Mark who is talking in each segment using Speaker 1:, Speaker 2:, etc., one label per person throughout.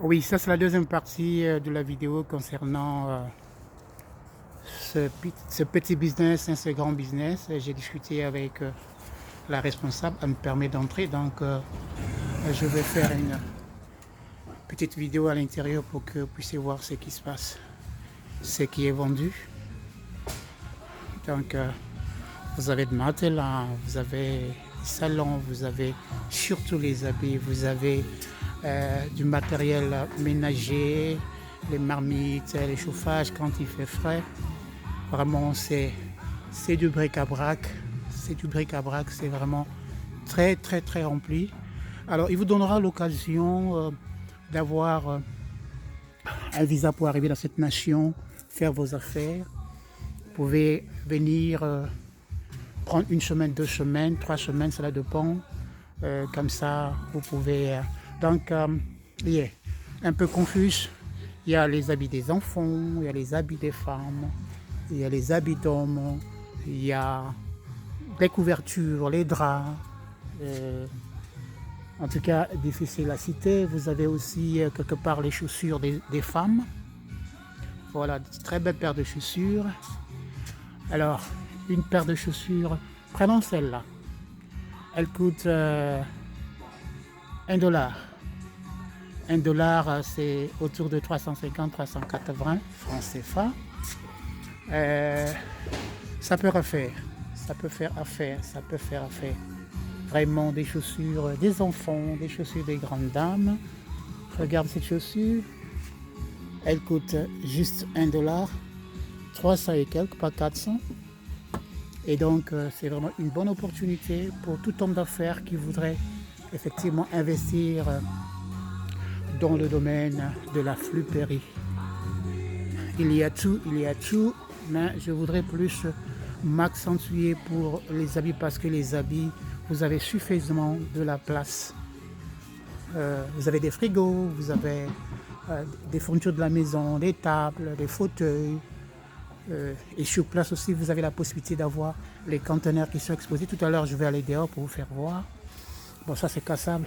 Speaker 1: Oui, ça c'est la deuxième partie de la vidéo concernant ce petit business, ce grand business. J'ai discuté avec la responsable, elle me permet d'entrer, donc je vais faire une petite vidéo à l'intérieur pour que vous puissiez voir ce qui se passe, ce qui est vendu. Donc vous avez de matelas, vous avez des salons, vous avez surtout les habits, vous avez du matériel ménager, les marmites, les chauffages quand il fait frais. Vraiment, c'est du bric-à-brac. C'est du bric-à-brac, c'est vraiment très rempli. Alors, il vous donnera l'occasion d'avoir un visa pour arriver dans cette nation, faire vos affaires. Vous pouvez venir prendre une semaine, 2 semaines, 3 semaines, cela dépend. Comme ça, vous pouvez... Donc, il est un peu confus. Il y a les habits des enfants, il y a les habits des femmes, il y a les habits d'hommes, il y a les couvertures, les draps. En tout cas, difficile à citer. Vous avez aussi quelque part les chaussures des femmes. Voilà, très belle paire de chaussures. Alors, une paire de chaussures, prenons celle-là. Elle coûte $1. $1, c'est autour de 350-380 francs CFA. Ça peut refaire, ça peut faire affaire. Vraiment des chaussures des enfants, des chaussures des grandes dames. Regarde cette chaussure, elle coûte juste $1, 300 et quelques, pas 400. Et donc c'est vraiment une bonne opportunité pour tout homme d'affaires qui voudrait effectivement investir dans le domaine de la fluperie. Il y a tout, mais je voudrais plus m'accentuer pour les habits parce que les habits, vous avez suffisamment de la place. Vous avez des frigos, vous avez des fournitures de la maison, des tables, des fauteuils. Et sur place aussi, vous avez la possibilité d'avoir les conteneurs qui sont exposés. Tout à l'heure, je vais aller dehors pour vous faire voir. Bon, ça c'est cassable.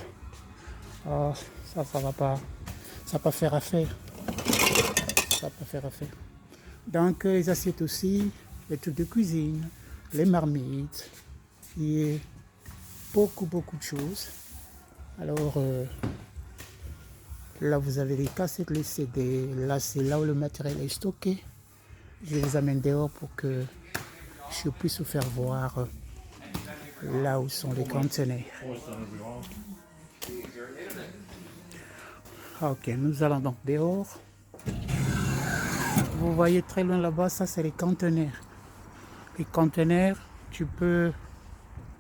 Speaker 1: Oh, ça va pas. Ça va pas faire affaire. Ça va pas faire affaire. Donc, les assiettes aussi, les trucs de cuisine, les marmites, et beaucoup de choses. Alors, là, vous avez les cassettes, les CD. Là, c'est là où le matériel est stocké. Je les amène dehors pour que je puisse vous faire voir là où sont les conteneurs. Ok, nous allons donc dehors. Vous voyez très loin là-bas, ça c'est les conteneurs. Les conteneurs, tu peux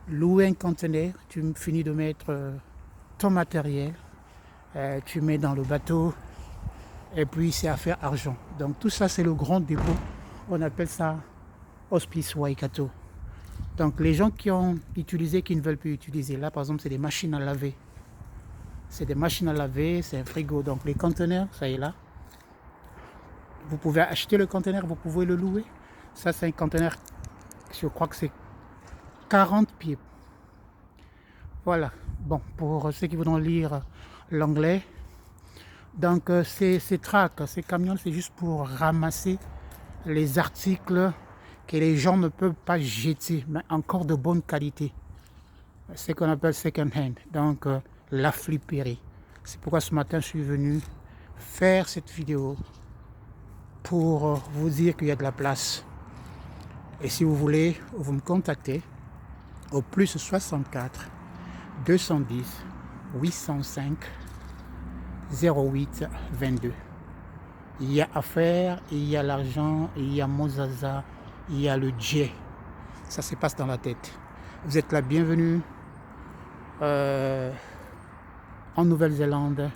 Speaker 1: louer un conteneur, tu finis de mettre ton matériel, tu mets dans le bateau et puis c'est à faire argent. Donc tout ça c'est le grand dépôt, on appelle ça Hospice Waikato. Donc les gens qui ont utilisé, qui ne veulent plus utiliser, là par exemple c'est des machines à laver. C'est des machines à laver, c'est un frigo. Donc les conteneurs, ça est là. Vous pouvez acheter le conteneur, vous pouvez le louer. Ça c'est un conteneur, je crois que c'est 40 pieds. Voilà. Bon, pour ceux qui voudront lire l'anglais. Donc ces trucks, ces camions, c'est juste pour ramasser les articles que les gens ne peuvent pas jeter, mais encore de bonne qualité. C'est ce qu'on appelle second hand. Donc la fliperie. C'est pourquoi ce matin je suis venu faire cette vidéo pour vous dire qu'il y a de la place. Et si vous voulez, vous me contactez au plus 64 210 805 08 22. Il y a affaires, il y a l'argent, il y a Mozaza, il y a le jet. Ça se passe dans la tête. Vous êtes la bienvenue en Nouvelle-Zélande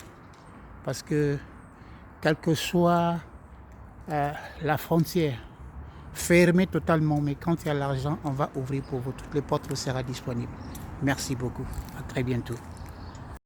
Speaker 1: parce que quelle que soit la frontière fermée totalement, mais quand il y a l'argent, on va ouvrir pour vous. Toutes les portes seront disponibles. Merci beaucoup. À très bientôt.